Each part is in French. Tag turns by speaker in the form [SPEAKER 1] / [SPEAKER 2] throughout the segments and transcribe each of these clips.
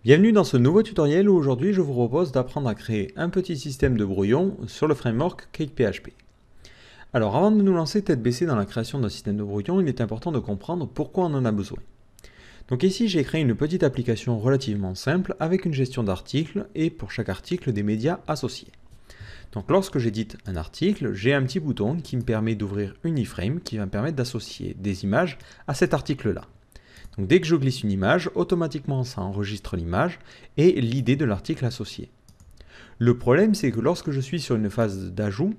[SPEAKER 1] Bienvenue dans ce nouveau tutoriel où aujourd'hui je vous propose d'apprendre à créer un petit système de brouillon sur le framework CakePHP. Alors avant de nous lancer tête baissée dans la création d'un système de brouillon, il est important de comprendre pourquoi on en a besoin. Donc ici j'ai créé une petite application relativement simple avec une gestion d'articles et pour chaque article des médias associés. Donc lorsque j'édite un article, j'ai un petit bouton qui me permet d'ouvrir une iframe qui va me permettre d'associer des images à cet article-là. Donc dès que je glisse une image, automatiquement ça enregistre l'image et l'idée de l'article associé. Le problème c'est que lorsque je suis sur une phase d'ajout,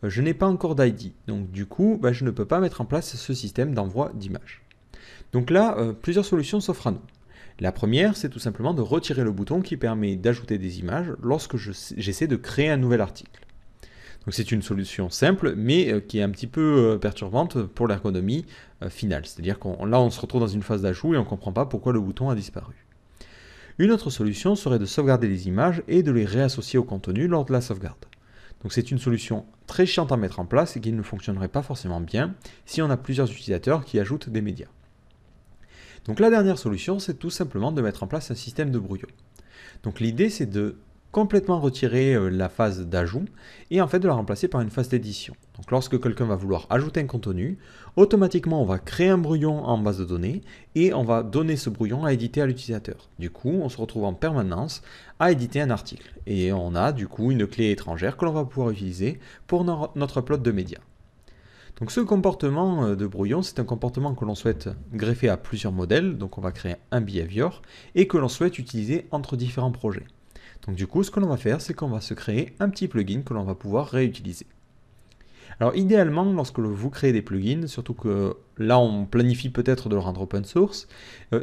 [SPEAKER 1] je n'ai pas encore d'ID. Donc du coup, je ne peux pas mettre en place ce système d'envoi d'images. Donc là, plusieurs solutions s'offrent à nous. La première, c'est tout simplement de retirer le bouton qui permet d'ajouter des images lorsque j'essaie de créer un nouvel article. Donc c'est une solution simple, mais qui est un petit peu perturbante pour l'ergonomie finale. C'est-à-dire là, on se retrouve dans une phase d'ajout et on ne comprend pas pourquoi le bouton a disparu. Une autre solution serait de sauvegarder les images et de les réassocier au contenu lors de la sauvegarde. Donc c'est une solution très chiante à mettre en place et qui ne fonctionnerait pas forcément bien si on a plusieurs utilisateurs qui ajoutent des médias. Donc la dernière solution, c'est tout simplement de mettre en place un système de brouillon. Donc l'idée, c'est de complètement retirer la phase d'ajout et en fait de la remplacer par une phase d'édition. Donc lorsque quelqu'un va vouloir ajouter un contenu, automatiquement on va créer un brouillon en base de données et on va donner ce brouillon à éditer à l'utilisateur. Du coup, on se retrouve en permanence à éditer un article et on a du coup une clé étrangère que l'on va pouvoir utiliser pour notre upload de médias. Donc ce comportement de brouillon, c'est un comportement que l'on souhaite greffer à plusieurs modèles, donc on va créer un behavior et que l'on souhaite utiliser entre différents projets. Donc du coup, ce que l'on va faire, c'est qu'on va se créer un petit plugin que l'on va pouvoir réutiliser. Alors idéalement, lorsque vous créez des plugins, surtout que là on planifie peut-être de le rendre open source,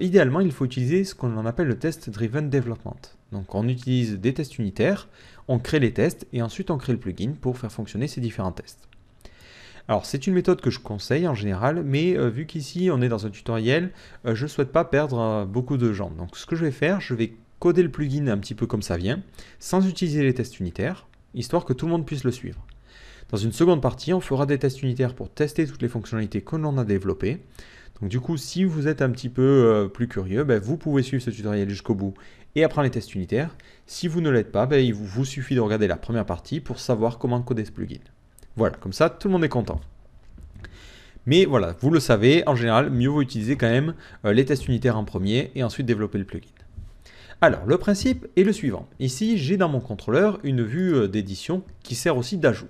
[SPEAKER 1] idéalement il faut utiliser ce qu'on appelle le test driven development. Donc on utilise des tests unitaires, on crée les tests et ensuite on crée le plugin pour faire fonctionner ces différents tests. Alors c'est une méthode que je conseille en général, mais vu qu'ici on est dans un tutoriel, je ne souhaite pas perdre beaucoup de gens. Donc ce que je vais faire, je vais coder le plugin un petit peu comme ça vient, sans utiliser les tests unitaires, histoire que tout le monde puisse le suivre. Dans une seconde partie, on fera des tests unitaires pour tester toutes les fonctionnalités que l'on a développées. Donc du coup, si vous êtes un petit peu plus curieux, vous pouvez suivre ce tutoriel jusqu'au bout et apprendre les tests unitaires. Si vous ne l'êtes pas, il vous suffit de regarder la première partie pour savoir comment coder ce plugin. Voilà, comme ça, tout le monde est content. Mais voilà, vous le savez, en général, mieux vaut utiliser quand même les tests unitaires en premier et ensuite développer le plugin. Alors, le principe est le suivant. Ici, j'ai dans mon contrôleur une vue d'édition qui sert aussi d'ajout.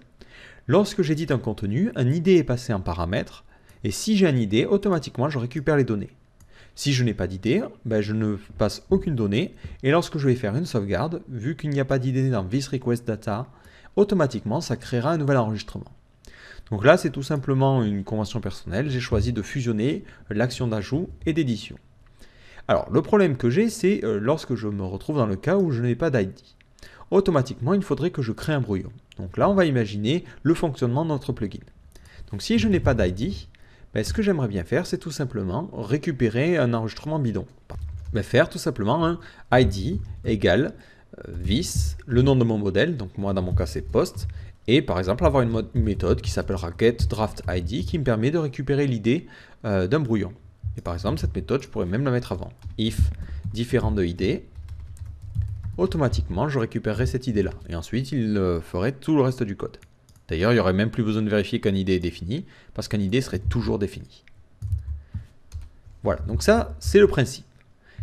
[SPEAKER 1] Lorsque j'édite un contenu, un ID est passé en paramètre, et si j'ai un ID, automatiquement, je récupère les données. Si je n'ai pas d'ID, je ne passe aucune donnée, et lorsque je vais faire une sauvegarde, vu qu'il n'y a pas d'ID dans thisRequestData, automatiquement, ça créera un nouvel enregistrement. Donc là, c'est tout simplement une convention personnelle. J'ai choisi de fusionner l'action d'ajout et d'édition. Alors, le problème que j'ai, c'est lorsque je me retrouve dans le cas où je n'ai pas d'ID. Automatiquement, il faudrait que je crée un brouillon. Donc là, on va imaginer le fonctionnement de notre plugin. Donc si je n'ai pas d'ID, ce que j'aimerais bien faire, c'est tout simplement récupérer un enregistrement bidon. Faire tout simplement un ID égale this, le nom de mon modèle, donc moi dans mon cas c'est post, et par exemple avoir une méthode qui s'appellera getDraftID qui me permet de récupérer l'ID d'un brouillon. Et par exemple cette méthode je pourrais même la mettre avant. If différent de ID, automatiquement je récupérerai cette ID là, et ensuite il ferait tout le reste du code. D'ailleurs il n'y aurait même plus besoin de vérifier qu'un ID est défini, parce qu'un ID serait toujours défini. Voilà, donc ça c'est le principe.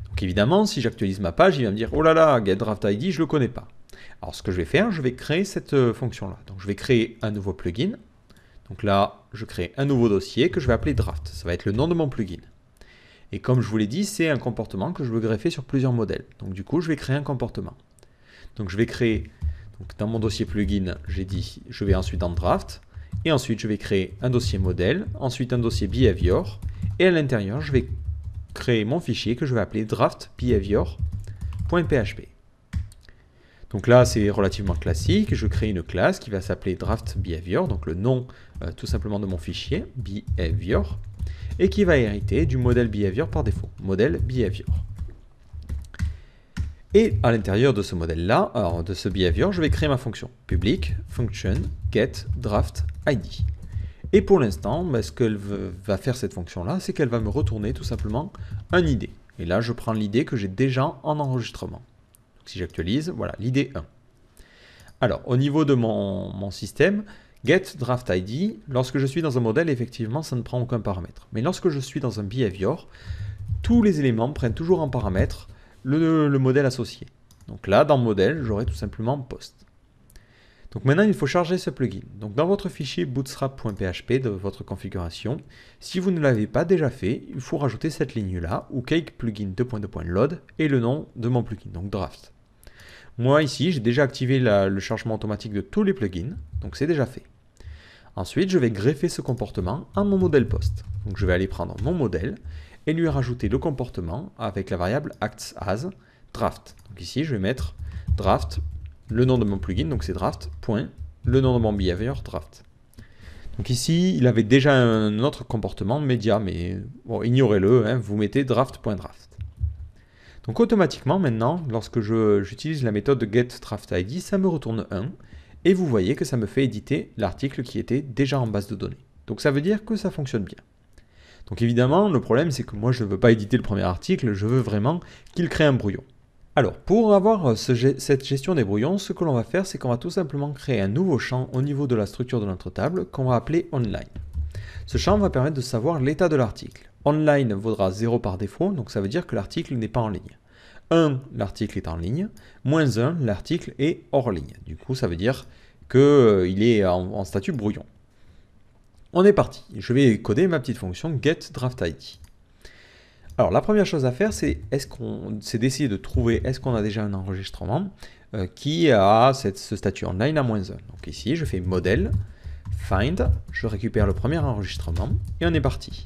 [SPEAKER 1] Donc évidemment, si j'actualise ma page, il va me dire « Oh là là, getDraftID, je ne le connais pas ». Alors ce que je vais faire, je vais créer cette fonction-là. Donc je vais créer un nouveau plugin. Donc là, je crée un nouveau dossier que je vais appeler draft. Ça va être le nom de mon plugin. Et comme je vous l'ai dit, c'est un comportement que je veux greffer sur plusieurs modèles. Donc du coup, je vais créer un comportement. Donc je vais créer, dans mon dossier plugin, j'ai dit, je vais ensuite dans draft. Et ensuite, je vais créer un dossier modèle, ensuite un dossier behavior. Et à l'intérieur, je vais créer mon fichier que je vais appeler draftBehavior.php. Donc là, c'est relativement classique. Je crée une classe qui va s'appeler draftBehavior, donc le nom tout simplement de mon fichier, behavior, et qui va hériter du modèle behavior par défaut, modèle behavior. Et à l'intérieur de ce modèle-là, de ce behavior, je vais créer ma fonction public function getDraftID. Et pour l'instant, ce qu'elle va faire cette fonction-là, c'est qu'elle va me retourner tout simplement un ID. Et là, je prends l'ID que j'ai déjà en enregistrement. Donc, si j'actualise, voilà, l'ID 1. Alors, au niveau de mon système, getDraftID, lorsque je suis dans un modèle, effectivement, ça ne prend aucun paramètre. Mais lorsque je suis dans un behavior, tous les éléments prennent toujours en paramètre le modèle associé. Donc là, dans modèle, j'aurai tout simplement post. Donc maintenant, il faut charger ce plugin. Donc dans votre fichier bootstrap.php de votre configuration, si vous ne l'avez pas déjà fait, il faut rajouter cette ligne-là, où cake plugin .load et le nom de mon plugin, donc draft. Moi ici, j'ai déjà activé le chargement automatique de tous les plugins, donc c'est déjà fait. Ensuite, je vais greffer ce comportement à mon modèle post. Donc je vais aller prendre mon modèle et lui rajouter le comportement avec la variable actsAs draft. Donc ici, je vais mettre draft, le nom de mon plugin, donc c'est draft, point, le nom de mon behavior, draft. Donc ici, il avait déjà un autre comportement, média, mais bon, ignorez-le, hein, vous mettez draft.draft. Donc automatiquement, maintenant, lorsque j'utilise la méthode getDraftID, ça me retourne 1, et vous voyez que ça me fait éditer l'article qui était déjà en base de données. Donc ça veut dire que ça fonctionne bien. Donc évidemment, le problème, c'est que moi, je ne veux pas éditer le premier article, je veux vraiment qu'il crée un brouillon. Alors, pour avoir cette gestion des brouillons, ce que l'on va faire, c'est qu'on va tout simplement créer un nouveau champ au niveau de la structure de notre table qu'on va appeler online. Ce champ va permettre de savoir l'état de l'article. Online vaudra 0 par défaut, donc ça veut dire que l'article n'est pas en ligne. 1, l'article est en ligne. Moins 1, l'article est hors ligne. Du coup, ça veut dire qu'il est en statut brouillon. On est parti. Je vais coder ma petite fonction getDraftID. Alors la première chose à faire, c'est d'essayer de trouver est-ce qu'on a déjà un enregistrement qui a ce statut online à -1. Donc ici, je fais modèle, find, je récupère le premier enregistrement et on est parti.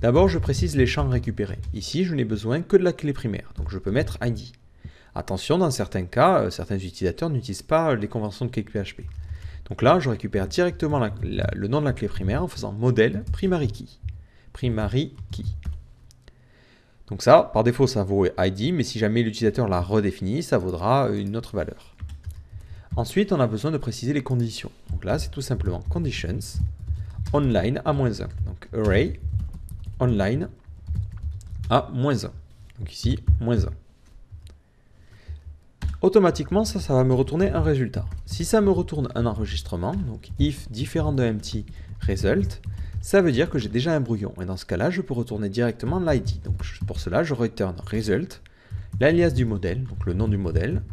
[SPEAKER 1] D'abord, je précise les champs récupérés. Ici, je n'ai besoin que de la clé primaire, donc je peux mettre ID. Attention, dans certains cas, certains utilisateurs n'utilisent pas les conventions de CakePHP. Donc là, je récupère directement le nom de la clé primaire en faisant modèle primary key. Donc ça, par défaut, ça vaut ID, mais si jamais l'utilisateur l'a redéfini, ça vaudra une autre valeur. Ensuite, on a besoin de préciser les conditions. Donc là, c'est tout simplement conditions online à -1. Donc array online à -1. Donc ici, -1. Automatiquement, ça va me retourner un résultat. Si ça me retourne un enregistrement, donc if différent de empty result, ça veut dire que j'ai déjà un brouillon. Et dans ce cas-là, je peux retourner directement l'ID. Donc pour cela, je return result, l'alias du modèle, donc le nom du modèle,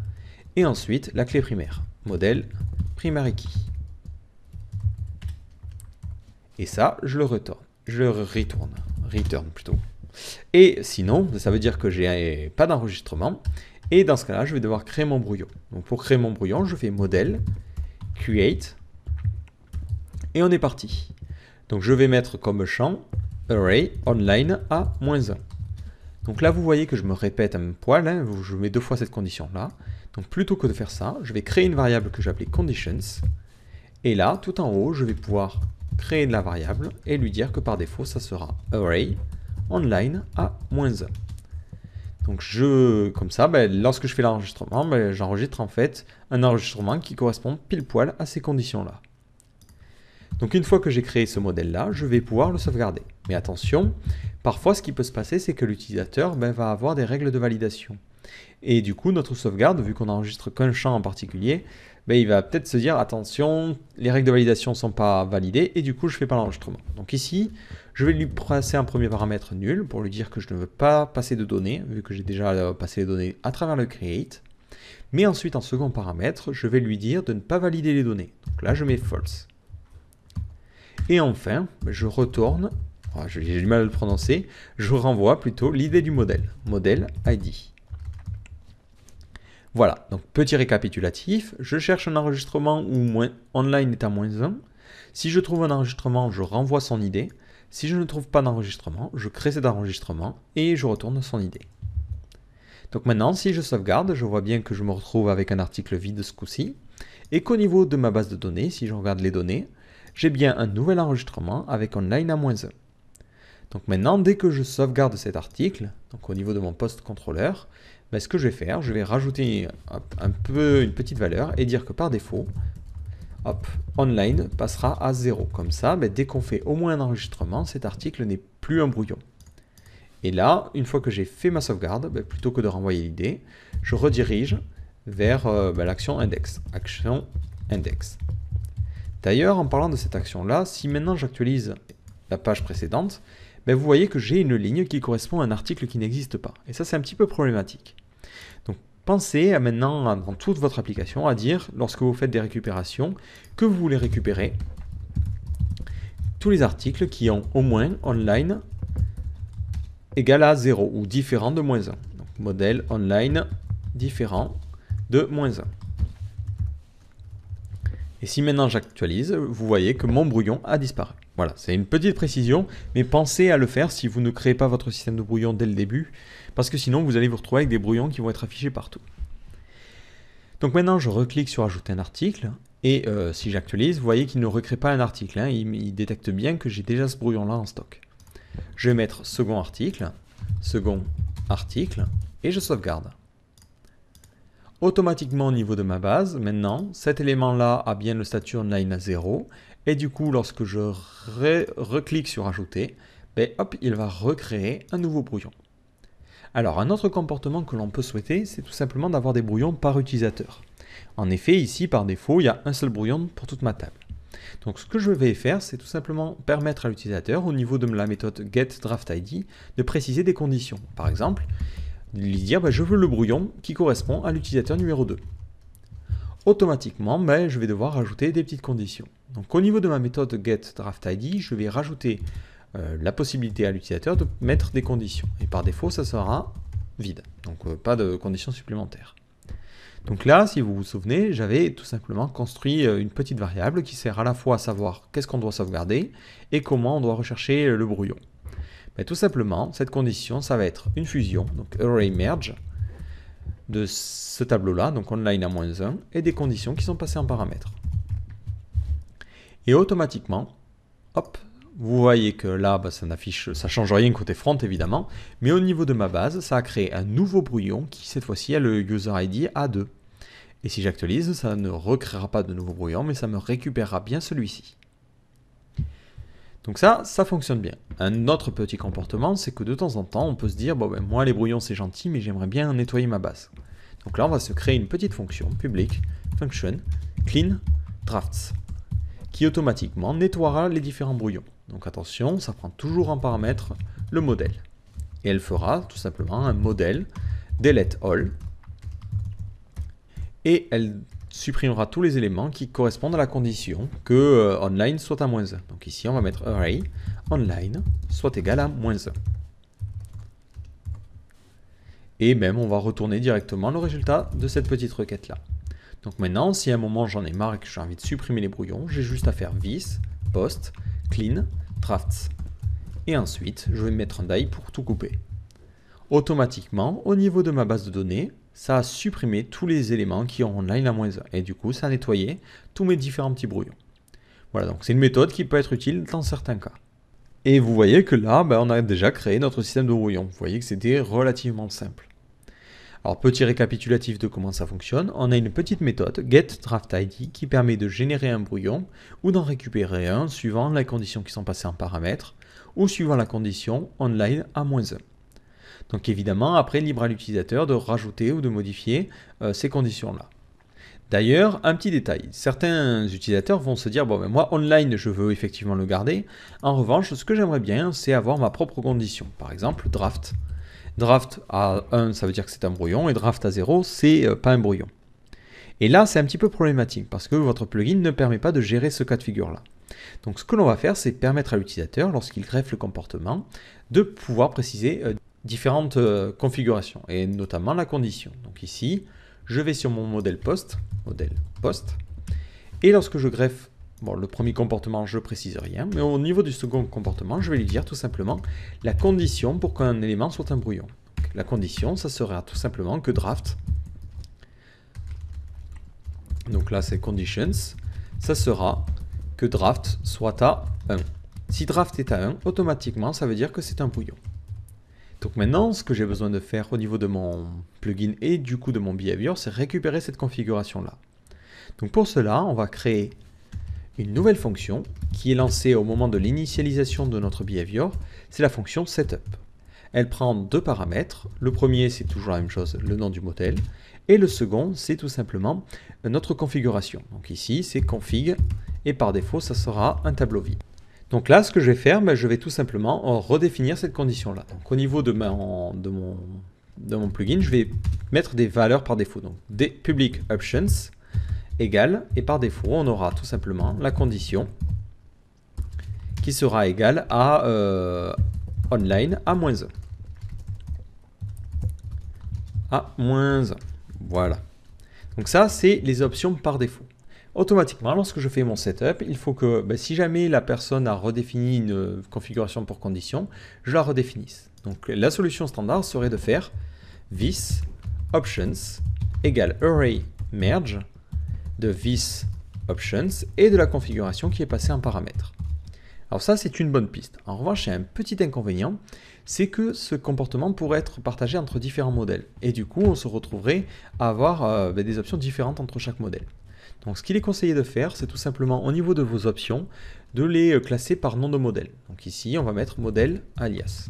[SPEAKER 1] et ensuite la clé primaire, modèle primary key. Et ça, je le retourne. Return plutôt. Et sinon, ça veut dire que j'ai pas d'enregistrement. Et dans ce cas-là, je vais devoir créer mon brouillon. Donc pour créer mon brouillon, je fais modèle, create, et on est parti. Donc je vais mettre comme champ array online à -1. Donc là, vous voyez que je me répète un poil, hein, je mets 2 fois cette condition-là. Donc plutôt que de faire ça, je vais créer une variable que j'ai appelée conditions. Et là, tout en haut, je vais pouvoir créer de la variable et lui dire que par défaut, ça sera array online à -1. Donc comme ça, lorsque je fais l'enregistrement, j'enregistre en fait un enregistrement qui correspond pile poil à ces conditions-là. Donc une fois que j'ai créé ce modèle-là, je vais pouvoir le sauvegarder. Mais attention, parfois ce qui peut se passer, c'est que l'utilisateur va avoir des règles de validation. Et du coup, notre sauvegarde, vu qu'on n'enregistre qu'un champ en particulier, il va peut-être se dire, attention, les règles de validation ne sont pas validées, et du coup, je ne fais pas l'enregistrement. Donc ici, je vais lui passer un premier paramètre nul, pour lui dire que je ne veux pas passer de données, vu que j'ai déjà passé les données à travers le create. Mais ensuite, en second paramètre, je vais lui dire de ne pas valider les données. Donc là, je mets false. Et enfin, je retourne, j'ai du mal à le prononcer, je renvoie plutôt l'idée du modèle, modèle ID. Voilà, donc petit récapitulatif, je cherche un enregistrement où online est à -1. Si je trouve un enregistrement, je renvoie son ID. Si je ne trouve pas d'enregistrement, je crée cet enregistrement et je retourne son ID. Donc maintenant, si je sauvegarde, je vois bien que je me retrouve avec un article vide ce coup-ci, et qu'au niveau de ma base de données, si je regarde les données, j'ai bien un nouvel enregistrement avec online à -1. Donc maintenant, dès que je sauvegarde cet article, donc au niveau de mon post contrôleur, ce que je vais faire, je vais rajouter une petite valeur et dire que par défaut, online passera à 0. Comme ça, dès qu'on fait au moins un enregistrement, cet article n'est plus un brouillon. Et là, une fois que j'ai fait ma sauvegarde, plutôt que de renvoyer l'idée, je redirige vers l'action index. Action index. D'ailleurs, en parlant de cette action-là, si maintenant j'actualise la page précédente, vous voyez que j'ai une ligne qui correspond à un article qui n'existe pas. Et ça, c'est un petit peu problématique. Donc, pensez à maintenant, dans toute votre application, à dire, lorsque vous faites des récupérations, que vous voulez récupérer tous les articles qui ont au moins online égal à 0 ou différent de moins 1. Donc, modèle online différent de moins 1. Et si maintenant j'actualise, vous voyez que mon brouillon a disparu. Voilà, c'est une petite précision, mais pensez à le faire si vous ne créez pas votre système de brouillon dès le début, parce que sinon vous allez vous retrouver avec des brouillons qui vont être affichés partout. Donc maintenant je reclique sur ajouter un article, et si j'actualise, vous voyez qu'il ne recrée pas un article, il détecte bien que j'ai déjà ce brouillon là en stock. Je vais mettre second article, et je sauvegarde. Automatiquement au niveau de ma base, maintenant, cet élément-là a bien le statut online à 0, et du coup, lorsque je reclique sur ajouter, hop, il va recréer un nouveau brouillon. Alors, un autre comportement que l'on peut souhaiter, c'est tout simplement d'avoir des brouillons par utilisateur. En effet, ici, par défaut, il y a un seul brouillon pour toute ma table. Donc, ce que je vais faire, c'est tout simplement permettre à l'utilisateur, au niveau de la méthode getDraftID, de préciser des conditions. Par exemple, lui dire je veux le brouillon qui correspond à l'utilisateur numéro 2. Automatiquement, je vais devoir rajouter des petites conditions. Donc au niveau de ma méthode getDraftID, je vais rajouter la possibilité à l'utilisateur de mettre des conditions. Et par défaut, ça sera vide. Donc pas de conditions supplémentaires. Donc là, si vous vous souvenez, j'avais tout simplement construit une petite variable qui sert à la fois à savoir qu'est-ce qu'on doit sauvegarder et comment on doit rechercher le brouillon. Tout simplement, cette condition, ça va être une fusion, donc array merge, de ce tableau-là, donc online à moins 1, et des conditions qui sont passées en paramètres. Et automatiquement, hop, vous voyez que là, ça n'affiche, ça ne change rien côté front évidemment, mais au niveau de ma base, ça a créé un nouveau brouillon qui cette fois-ci a le user ID A2. Et si j'actualise, ça ne recréera pas de nouveau brouillon, mais ça me récupérera bien celui-ci. Donc ça fonctionne bien. Un autre petit comportement, c'est que de temps en temps, on peut se dire, moi les brouillons c'est gentil, mais j'aimerais bien nettoyer ma base. Donc là, on va se créer une petite fonction, public, function, clean, drafts, qui automatiquement nettoiera les différents brouillons. Donc attention, ça prend toujours en paramètre le modèle. Et elle fera tout simplement un modèle delete all, et elle supprimera tous les éléments qui correspondent à la condition que online soit à moins 1. Donc ici, on va mettre array online soit égal à moins 1. Et même, on va retourner directement le résultat de cette petite requête-là. Donc maintenant, si à un moment j'en ai marre et que j'ai envie de supprimer les brouillons, j'ai juste à faire vis, post, clean, drafts. Et ensuite, je vais mettre un die pour tout couper. Automatiquement, au niveau de ma base de données, ça a supprimé tous les éléments qui ont online à moins 1. Et du coup, ça a nettoyé tous mes différents petits brouillons. Voilà, donc c'est une méthode qui peut être utile dans certains cas. Et vous voyez que là, on a déjà créé notre système de brouillon. Vous voyez que c'était relativement simple. Alors, petit récapitulatif de comment ça fonctionne. On a une petite méthode, getDraftID, qui permet de générer un brouillon ou d'en récupérer un suivant les conditions qui sont passées en paramètres ou suivant la condition online à moins 1. Donc évidemment, après, libre à l'utilisateur de rajouter ou de modifier ces conditions-là. D'ailleurs, un petit détail, certains utilisateurs vont se dire, moi, online, je veux effectivement le garder. En revanche, ce que j'aimerais bien, c'est avoir ma propre condition. Par exemple, draft. Draft à 1, ça veut dire que c'est un brouillon, et draft à 0, c'est pas un brouillon. Et là, c'est un petit peu problématique, parce que votre plugin ne permet pas de gérer ce cas de figure-là. Donc ce que l'on va faire, c'est permettre à l'utilisateur, lorsqu'il greffe le comportement, de pouvoir préciser différentes configurations, et notamment la condition. Donc ici, je vais sur mon modèle post, et lorsque je greffe, le premier comportement, je ne précise rien, mais au niveau du second comportement, je vais lui dire tout simplement la condition pour qu'un élément soit un brouillon. Donc, la condition, ça sera tout simplement que draft, donc là c'est conditions, ça sera que draft soit à 1. Si draft est à 1, automatiquement, ça veut dire que c'est un brouillon. Donc maintenant, ce que j'ai besoin de faire au niveau de mon plugin et du coup de mon behavior, c'est récupérer cette configuration-là. Donc pour cela, on va créer une nouvelle fonction qui est lancée au moment de l'initialisation de notre behavior, c'est la fonction setup. elle prend deux paramètres. Le premier, c'est toujours la même chose, le nom du modèle. Et le second, c'est tout simplement notre configuration. Donc ici, c'est config, et par défaut, ça sera un tableau vide. Donc là, ce que je vais faire, je vais tout simplement redéfinir cette condition-là. Donc au niveau de mon plugin, je vais mettre des valeurs par défaut. Donc des public options égale, et par défaut, on aura tout simplement la condition qui sera égale à online à -1. À -1. Voilà. Donc ça, c'est les options par défaut. Automatiquement, lorsque je fais mon setup, il faut que si jamais la personne a redéfini une configuration pour condition, je la redéfinisse. Donc la solution standard serait de faire this options égale array merge de this options et de la configuration qui est passée en paramètre. Alors ça, c'est une bonne piste. En revanche, il y a un petit inconvénient, c'est que ce comportement pourrait être partagé entre différents modèles. Et du coup, on se retrouverait à avoir des options différentes entre chaque modèle. Donc ce qu'il est conseillé de faire, c'est tout simplement au niveau de vos options, de les classer par nom de modèle. Donc ici, on va mettre modèle alias.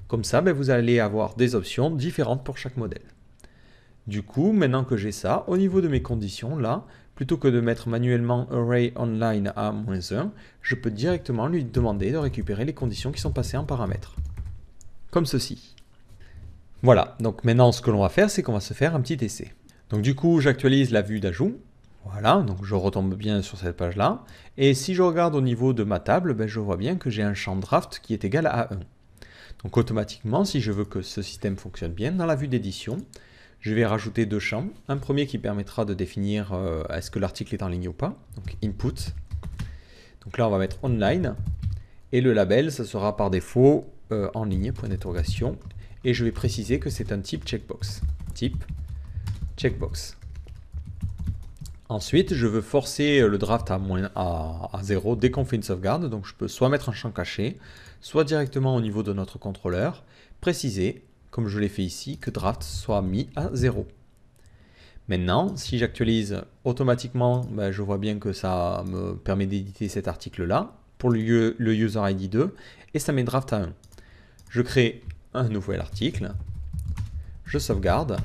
[SPEAKER 1] Comme ça, vous allez avoir des options différentes pour chaque modèle. Du coup, maintenant que j'ai ça, au niveau de mes conditions, là, plutôt que de mettre manuellement array online à -1, je peux directement lui demander de récupérer les conditions qui sont passées en paramètres. Comme ceci. Voilà, donc maintenant ce que l'on va faire, c'est qu'on va se faire un petit essai. Donc du coup, j'actualise la vue d'ajout. Voilà, donc je retombe bien sur cette page-là. Et si je regarde au niveau de ma table, je vois bien que j'ai un champ draft qui est égal à 1. Donc automatiquement, si je veux que ce système fonctionne bien, dans la vue d'édition, je vais rajouter deux champs. Un premier qui permettra de définir est-ce que l'article est en ligne ou pas. Donc input. Donc là, on va mettre online. Et le label, ça sera par défaut en ligne, point d'interrogation. Et je vais préciser que c'est un type checkbox. Type checkbox. Ensuite, je veux forcer le draft à 0 dès qu'on fait une sauvegarde. Donc je peux soit mettre un champ caché, soit directement au niveau de notre contrôleur, préciser, comme je l'ai fait ici, que draft soit mis à 0. Maintenant, si j'actualise automatiquement, je vois bien que ça me permet d'éditer cet article-là pour le user ID 2 et ça met draft à 1. Je crée un nouvel article, je sauvegarde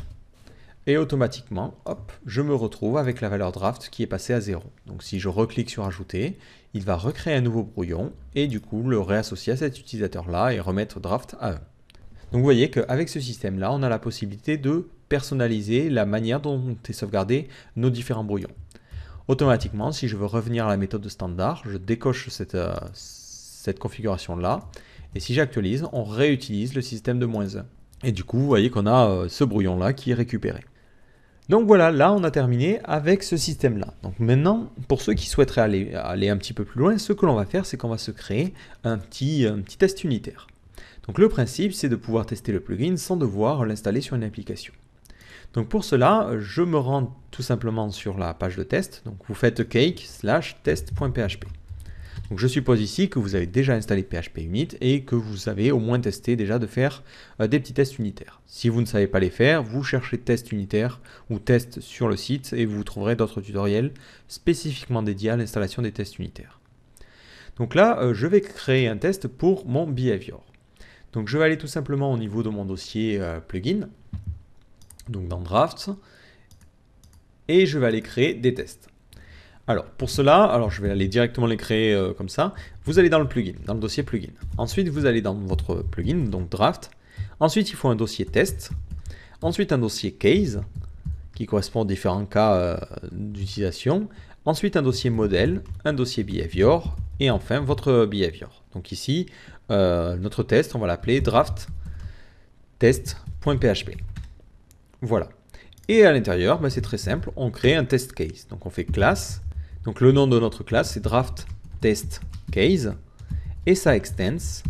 [SPEAKER 1] et automatiquement, hop, je me retrouve avec la valeur draft qui est passée à 0. Donc si je reclique sur ajouter, il va recréer un nouveau brouillon et du coup le réassocier à cet utilisateur-là et remettre draft à 1. Donc vous voyez qu'avec ce système-là, on a la possibilité de personnaliser la manière dont est sauvegardé nos différents brouillons. Automatiquement, si je veux revenir à la méthode standard, je décoche cette configuration-là. Et si j'actualise, on réutilise le système de -1. Et du coup, vous voyez qu'on a ce brouillon-là qui est récupéré. Donc voilà, là on a terminé avec ce système-là. Donc maintenant, pour ceux qui souhaiteraient aller un petit peu plus loin, ce que l'on va faire, c'est qu'on va se créer un petit test unitaire. Donc le principe, c'est de pouvoir tester le plugin sans devoir l'installer sur une application. Donc pour cela, je me rends tout simplement sur la page de test. Donc vous faites cake/test.php. Donc je suppose ici que vous avez déjà installé PHP Unit et que vous avez au moins testé déjà de faire des petits tests unitaires. Si vous ne savez pas les faire, vous cherchez test unitaire ou test sur le site et vous trouverez d'autres tutoriels spécifiquement dédiés à l'installation des tests unitaires. Donc là, je vais créer un test pour mon behavior. Donc je vais aller tout simplement au niveau de mon dossier plugin, donc dans Drafts, et je vais aller créer des tests. Alors pour cela, je vais aller directement les créer comme ça. Vous allez dans le plugin, dans le dossier plugin. Ensuite vous allez dans votre plugin, donc Draft. Ensuite il faut un dossier test. Ensuite un dossier case, qui correspond aux différents cas d'utilisation. Ensuite un dossier modèle, un dossier behavior, et enfin votre behavior. Donc ici, notre test, on va l'appeler draft test.php. Voilà. Et à l'intérieur, c'est très simple, on crée un test case. Donc on fait classe. Donc le nom de notre classe, c'est draft test case. Et ça extends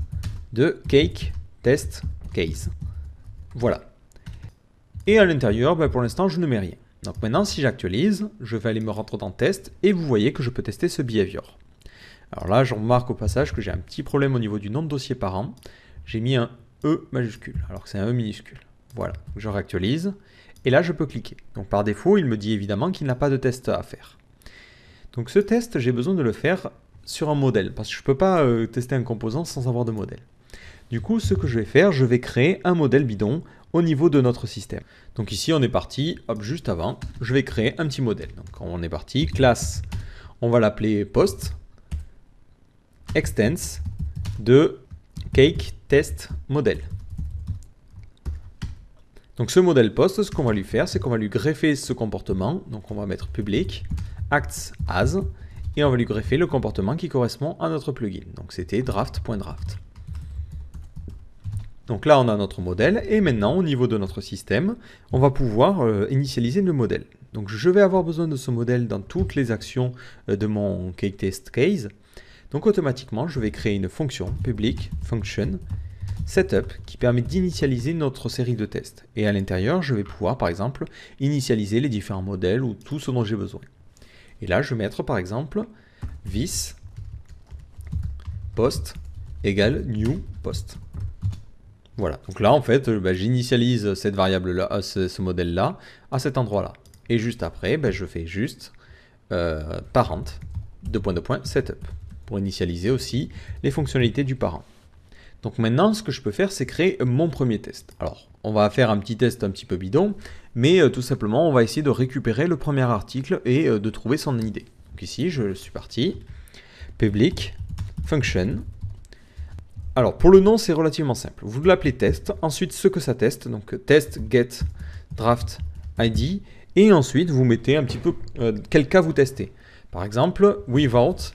[SPEAKER 1] de cake test case. Voilà. Et à l'intérieur, pour l'instant, je ne mets rien. Donc maintenant, si j'actualise, je vais aller me rentrer dans test et vous voyez que je peux tester ce behavior. Alors là, je remarque au passage que j'ai un petit problème au niveau du nom de dossier parent. J'ai mis un E majuscule, alors que c'est un E minuscule. Voilà, je réactualise. Et là, je peux cliquer. Donc par défaut, il me dit évidemment qu'il n'a pas de test à faire. Donc ce test, j'ai besoin de le faire sur un modèle, parce que je ne peux pas tester un composant sans avoir de modèle. Du coup, ce que je vais faire, je vais créer un modèle bidon au niveau de notre système. Donc ici, on est parti, hop, juste avant, je vais créer un petit modèle. Donc on est parti, classe, on va l'appeler post, extends de cake test model. Donc ce modèle post, ce qu'on va lui faire, c'est qu'on va lui greffer ce comportement. Donc on va mettre public, acts as, et on va lui greffer le comportement qui correspond à notre plugin. Donc c'était draft.draft. Donc là on a notre modèle, et maintenant au niveau de notre système, on va pouvoir initialiser le modèle. Donc je vais avoir besoin de ce modèle dans toutes les actions de mon cake test case. Donc automatiquement je vais créer une fonction public function setup qui permet d'initialiser notre série de tests. Et à l'intérieur, je vais pouvoir par exemple initialiser les différents modèles ou tout ce dont j'ai besoin. Et là, je vais mettre par exemple this post égale new post. Voilà, donc là en fait, j'initialise cette variable-là, ce modèle-là, à cet endroit-là. Et juste après, je fais juste parent, setup, pour initialiser aussi les fonctionnalités du parent. Donc maintenant, ce que je peux faire, c'est créer mon premier test. Alors, on va faire un petit test un petit peu bidon, mais tout simplement, on va essayer de récupérer le premier article et de trouver son idée. Donc ici, je suis parti, public, function. Alors, pour le nom, c'est relativement simple. Vous l'appelez test, ensuite ce que ça teste, donc test, get, draft, id, et ensuite, vous mettez un petit peu quel cas vous testez. Par exemple, without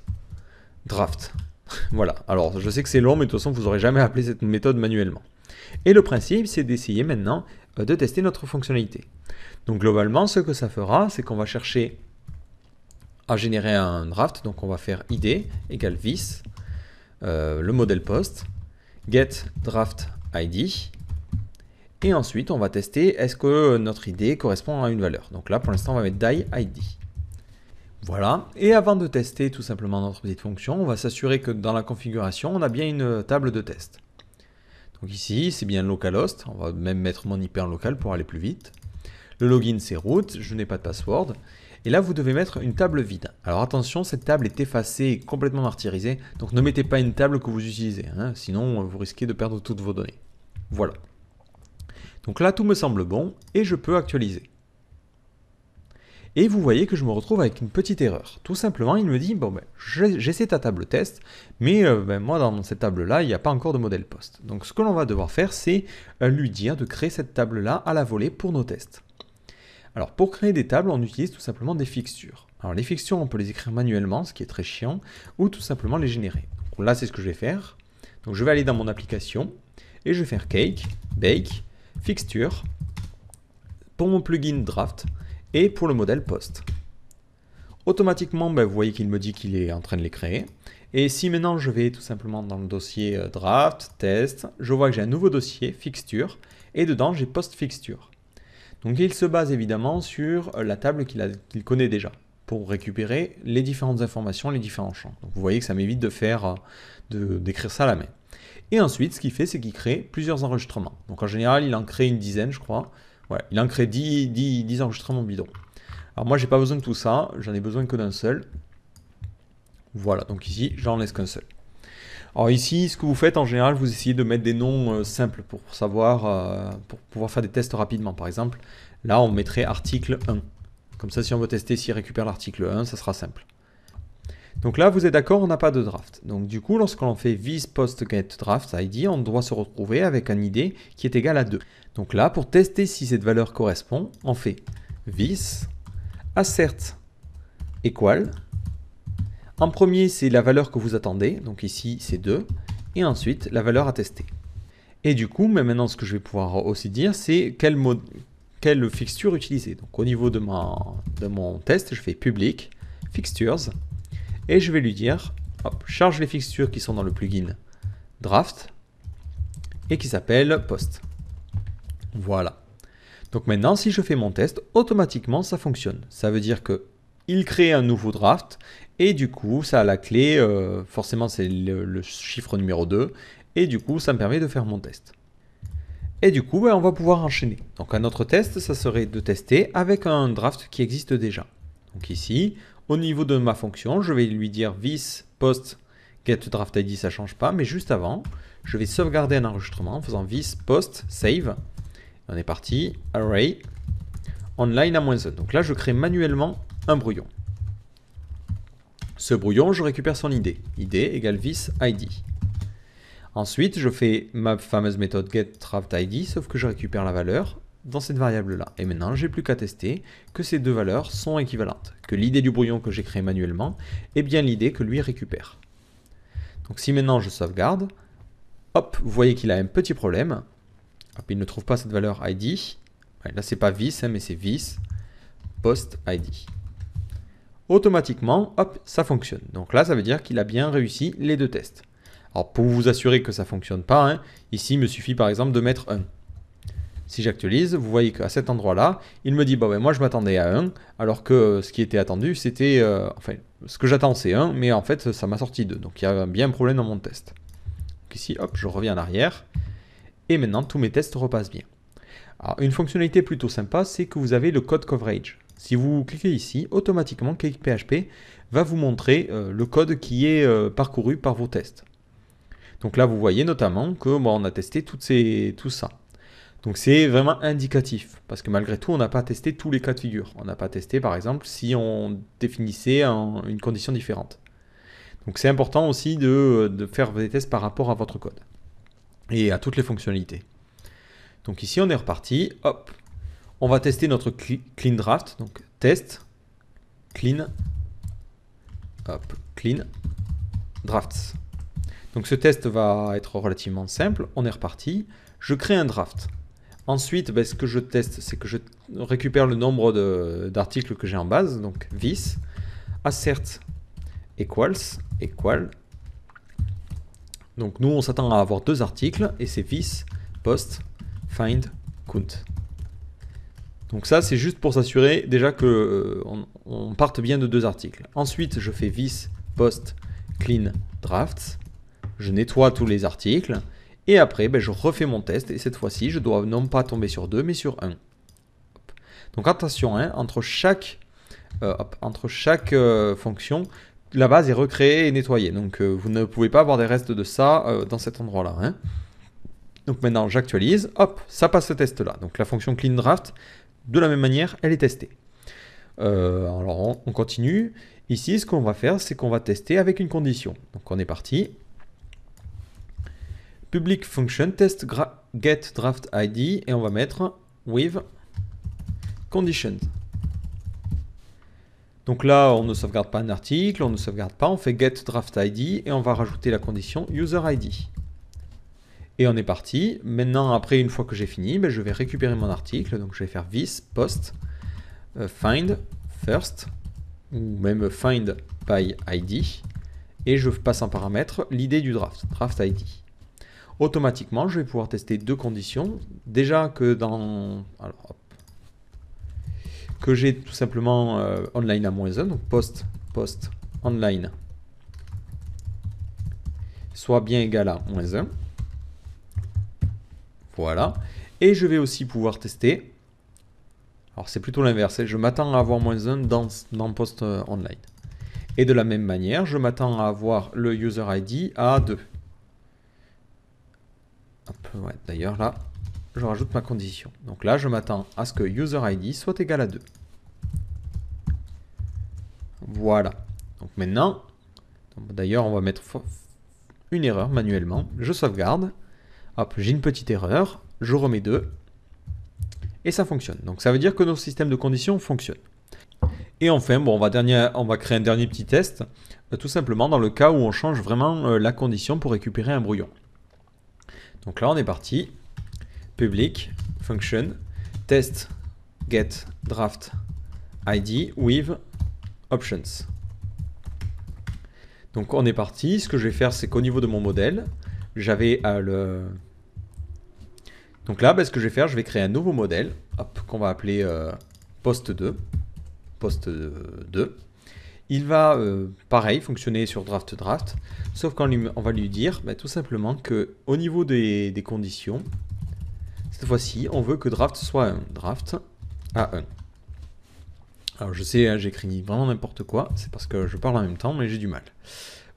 [SPEAKER 1] draft. Voilà, alors je sais que c'est long, mais de toute façon, vous n'aurez jamais appelé cette méthode manuellement. Et le principe, c'est d'essayer maintenant de tester notre fonctionnalité. Donc globalement, ce que ça fera, c'est qu'on va chercher à générer un draft. Donc on va faire id égale this, le modèle post, get draft id, et ensuite on va tester est-ce que notre id correspond à une valeur. Donc là, pour l'instant, on va mettre die id. Voilà, et avant de tester tout simplement notre petite fonction, on va s'assurer que dans la configuration, on a bien une table de test. Donc ici, c'est bien localhost, on va même mettre mon IP en local pour aller plus vite. Le login, c'est root, je n'ai pas de password. Et là, vous devez mettre une table vide. Alors attention, cette table est effacée et complètement martyrisée, donc ne mettez pas une table que vous utilisez, hein, sinon vous risquez de perdre toutes vos données. Voilà. Donc là, tout me semble bon, et je peux actualiser. Et vous voyez que je me retrouve avec une petite erreur. Tout simplement, il me dit, bon, j'essaie ta table test, mais moi, dans cette table-là, il n'y a pas encore de modèle post. Donc, ce que l'on va devoir faire, c'est lui dire de créer cette table-là à la volée pour nos tests. Alors, pour créer des tables, on utilise tout simplement des fixtures. Alors, les fixtures, on peut les écrire manuellement, ce qui est très chiant, ou tout simplement les générer. Donc, là, c'est ce que je vais faire. Donc, je vais aller dans mon application, et je vais faire cake, bake, fixture, pour mon plugin draft, et pour le modèle post. Automatiquement, vous voyez qu'il me dit qu'il est en train de les créer. Et si maintenant je vais tout simplement dans le dossier draft, test, je vois que j'ai un nouveau dossier, fixture, et dedans j'ai post fixture. Donc il se base évidemment sur la table qu'il connaît déjà, pour récupérer les différentes informations, les différents champs. Donc vous voyez que ça m'évite d'écrire ça à la main. Et ensuite, ce qu'il fait, c'est qu'il crée plusieurs enregistrements. Donc en général, il en crée une dizaine, je crois. Voilà, il en crée 10 enregistrements bidons. Alors moi, j'ai pas besoin de tout ça, j'en ai besoin que d'un seul. Voilà, donc ici, j'en laisse qu'un seul. Alors ici, ce que vous faites en général, vous essayez de mettre des noms simples pour savoir, pour pouvoir faire des tests rapidement. Par exemple, là, on mettrait article 1. Comme ça, si on veut tester s'il récupère l'article 1, ça sera simple. Donc là, vous êtes d'accord, on n'a pas de draft. Donc du coup, lorsqu'on fait this post get draft id, on doit se retrouver avec un id qui est égal à 2. Donc là, pour tester si cette valeur correspond, on fait this assert equal. En premier, c'est la valeur que vous attendez, donc ici c'est 2, et ensuite la valeur à tester. Et du coup, mais maintenant ce que je vais pouvoir aussi dire, c'est quelle fixture utiliser. Donc au niveau de mon test, je fais public fixtures, et je vais lui dire, hop, charge les fixtures qui sont dans le plugin draft, et qui s'appelle post. Voilà. Donc maintenant, si je fais mon test, automatiquement ça fonctionne. Ça veut dire que il crée un nouveau draft, et du coup, ça a la clé, forcément c'est le chiffre numéro 2, et du coup, ça me permet de faire mon test. Et du coup, on va pouvoir enchaîner. Donc un autre test, ça serait de tester avec un draft qui existe déjà. Donc ici, au niveau de ma fonction, je vais lui dire this post get draft id, ça ne change pas, mais juste avant, je vais sauvegarder un enregistrement en faisant vis post save. On est parti, array, online à -1. Donc là, je crée manuellement un brouillon. Ce brouillon, je récupère son ID. ID égale vis ID. Ensuite, je fais ma fameuse méthode getDraftID, sauf que je récupère la valeur dans cette variable-là. Et maintenant, j'ai plus qu'à tester que ces deux valeurs sont équivalentes, que l'id du brouillon que j'ai créé manuellement est bien l'id que lui récupère. Donc si maintenant je sauvegarde, hop, vous voyez qu'il a un petit problème. Hop, il ne trouve pas cette valeur ID. Ouais, là, c'est pas vis, hein, mais c'est vis post ID. Automatiquement, hop, ça fonctionne. Donc là, ça veut dire qu'il a bien réussi les deux tests. Alors pour vous assurer que ça ne fonctionne pas, hein, ici, il me suffit par exemple de mettre 1. Si j'actualise, vous voyez qu'à cet endroit-là, il me dit, bah ouais, moi je m'attendais à 1, alors que ce qui était attendu, c'était, enfin, ce que j'attends c'est 1, mais en fait, ça m'a sorti 2. Donc il y a bien un problème dans mon test. Donc ici, hop, je reviens en arrière, et maintenant, tous mes tests repassent bien. Alors, une fonctionnalité plutôt sympa, c'est que vous avez le code coverage. Si vous cliquez ici, automatiquement, CakePHP va vous montrer le code qui est parcouru par vos tests. Donc là, vous voyez notamment que bon, on a testé tout ça. Donc c'est vraiment indicatif, parce que malgré tout, on n'a pas testé tous les cas de figure. On n'a pas testé, par exemple, si on définissait une condition différente. Donc c'est important aussi de faire des tests par rapport à votre code et à toutes les fonctionnalités. Donc ici, on est reparti. Hop, on va tester notre clean draft. Donc test, clean, hop, clean, drafts. Donc ce test va être relativement simple. On est reparti. Je crée un draft. Ensuite, ce que je teste, c'est que je récupère le nombre d'articles que j'ai en base. Donc vis, assert equals, equal. Donc nous, on s'attend à avoir 2 articles et c'est vis, post, find, count. Donc ça, c'est juste pour s'assurer déjà que on parte bien de 2 articles. Ensuite, je fais vis, post, clean, drafts. Je nettoie tous les articles. Et après, je refais mon test. Et cette fois-ci, je dois non pas tomber sur 2, mais sur 1. Donc attention, hein, entre chaque fonction, la base est recréée et nettoyée. Donc vous ne pouvez pas avoir des restes de ça dans cet endroit-là. Hein. Donc maintenant, j'actualise. Hop, ça passe ce test-là. Donc la fonction cleanDraft, de la même manière, elle est testée. Alors on continue. Ici, ce qu'on va faire, c'est qu'on va tester avec une condition. Donc on est parti. Public function test get draft ID et on va mettre with conditions. Donc là, on ne sauvegarde pas un article, on ne sauvegarde pas, on fait get draft ID et on va rajouter la condition user ID. Et on est parti. Maintenant, après, une fois que j'ai fini, je vais récupérer mon article. Donc je vais faire vis post find first ou même find by ID et je passe en paramètre l'id du draft, draft ID. Automatiquement, je vais pouvoir tester 2 conditions. Déjà que que j'ai tout simplement online à -1, donc post online soit bien égal à -1. Voilà. Et je vais aussi pouvoir tester. Alors c'est plutôt l'inverse. Je m'attends à avoir -1 dans post online. Et de la même manière, je m'attends à avoir le user ID à 2. Ouais, d'ailleurs là, je rajoute ma condition. Donc là, je m'attends à ce que user ID soit égal à 2. Voilà. Donc maintenant, d'ailleurs, on va mettre une erreur manuellement. Je sauvegarde. Hop, j'ai une petite erreur. Je remets 2. Et ça fonctionne. Donc ça veut dire que nos systèmes de conditions fonctionnent. Et enfin, bon, on va créer un dernier petit test. Tout simplement dans le cas où on change vraiment la condition pour récupérer un brouillon. Donc là, on est parti. Public function test get draft ID with options. Donc on est parti. Ce que je vais faire, c'est qu'au niveau de mon modèle, j'avais donc là, ce que je vais faire, je vais créer un nouveau modèle qu'on va appeler post 2. Post 2. Il va, pareil, fonctionner sur draft, sauf qu'on va lui dire tout simplement qu'au niveau des conditions, cette fois-ci, on veut que draft soit un draft à 1. Alors je sais, hein, j'écris vraiment n'importe quoi, c'est parce que je parle en même temps, mais j'ai du mal.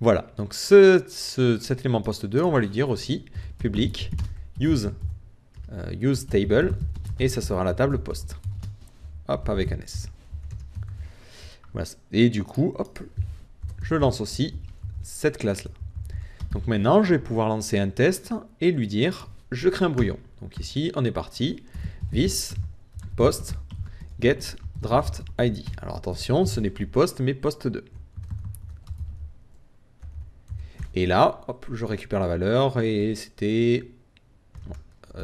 [SPEAKER 1] Voilà, donc cet élément post 2, on va lui dire aussi public use table, et ça sera la table post. Hop, avec un S. Voilà. Et du coup, hop, je lance aussi cette classe-là. Donc maintenant, je vais pouvoir lancer un test et lui dire, je crée un brouillon. Donc ici, on est parti, this post get draft id. Alors attention, ce n'est plus post, mais post 2. Et là, hop, je récupère la valeur et c'était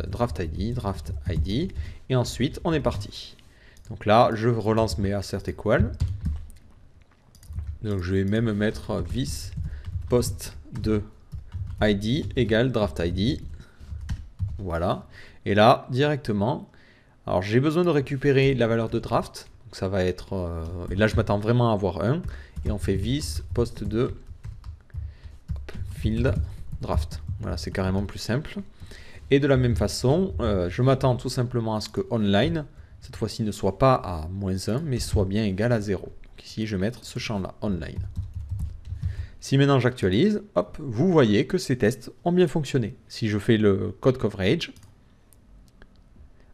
[SPEAKER 1] draft id. Et ensuite, on est parti. Donc là, je relance mes assert equal. Donc je vais même mettre this post 2 id égale draft id. Voilà. Et là, directement, alors j'ai besoin de récupérer la valeur de draft. Donc ça va être... et là, je m'attends vraiment à avoir 1. Et on fait this post 2 field draft. Voilà, c'est carrément plus simple. Et de la même façon, je m'attends tout simplement à ce que online, cette fois-ci, ne soit pas à -1, mais soit bien égal à 0. Donc ici, je vais mettre ce champ-là, online. Si maintenant j'actualise, hop, vous voyez que ces tests ont bien fonctionné. Si je fais le code coverage,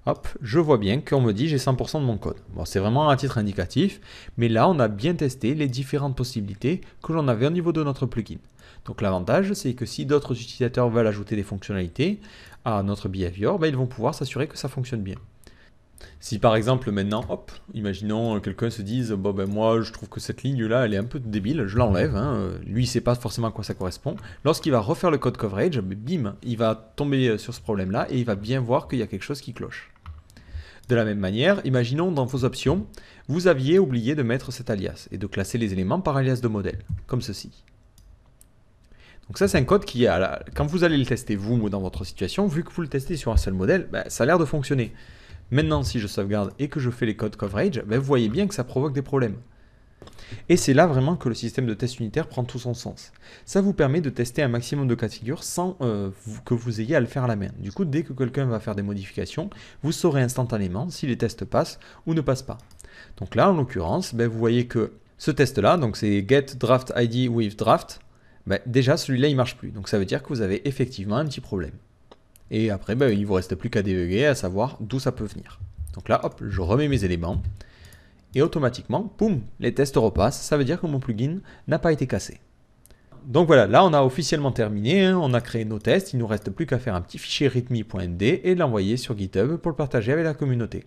[SPEAKER 1] hop, je vois bien qu'on me dit j'ai 100% de mon code. Bon, c'est vraiment à titre indicatif, mais là, on a bien testé les différentes possibilités que l'on avait au niveau de notre plugin. Donc l'avantage, c'est que si d'autres utilisateurs veulent ajouter des fonctionnalités à notre behavior, ben, ils vont pouvoir s'assurer que ça fonctionne bien. Si par exemple maintenant, hop, imaginons quelqu'un se dise, bon ben moi je trouve que cette ligne-là, elle est un peu débile, je l'enlève, hein. Lui il sait pas forcément à quoi ça correspond. Lorsqu'il va refaire le code coverage, bim, il va tomber sur ce problème-là et il va bien voir qu'il y a quelque chose qui cloche. De la même manière, imaginons dans vos options, vous aviez oublié de mettre cet alias et de classer les éléments par alias de modèle, comme ceci. Donc ça c'est un code qui, quand vous allez le tester vous ou dans votre situation, vu que vous le testez sur un seul modèle, ben, ça a l'air de fonctionner. Maintenant si je sauvegarde et que je fais les codes coverage, ben, vous voyez bien que ça provoque des problèmes. Et c'est là vraiment que le système de test unitaire prend tout son sens. Ça vous permet de tester un maximum de cas de figure sans que vous ayez à le faire à la main. Du coup, dès que quelqu'un va faire des modifications, vous saurez instantanément si les tests passent ou ne passent pas. Donc là, en l'occurrence, ben, vous voyez que ce test-là, donc c'est get draft id with draft, ben, déjà celui-là il marche plus. Donc ça veut dire que vous avez effectivement un petit problème. Et après, ben, il ne vous reste plus qu'à débugger, à savoir d'où ça peut venir. Donc là, hop, je remets mes éléments. Et automatiquement, boum, les tests repassent. Ça veut dire que mon plugin n'a pas été cassé. Donc voilà, là on a officiellement terminé, hein, on a créé nos tests. Il ne nous reste plus qu'à faire un petit fichier readme.md et l'envoyer sur GitHub pour le partager avec la communauté.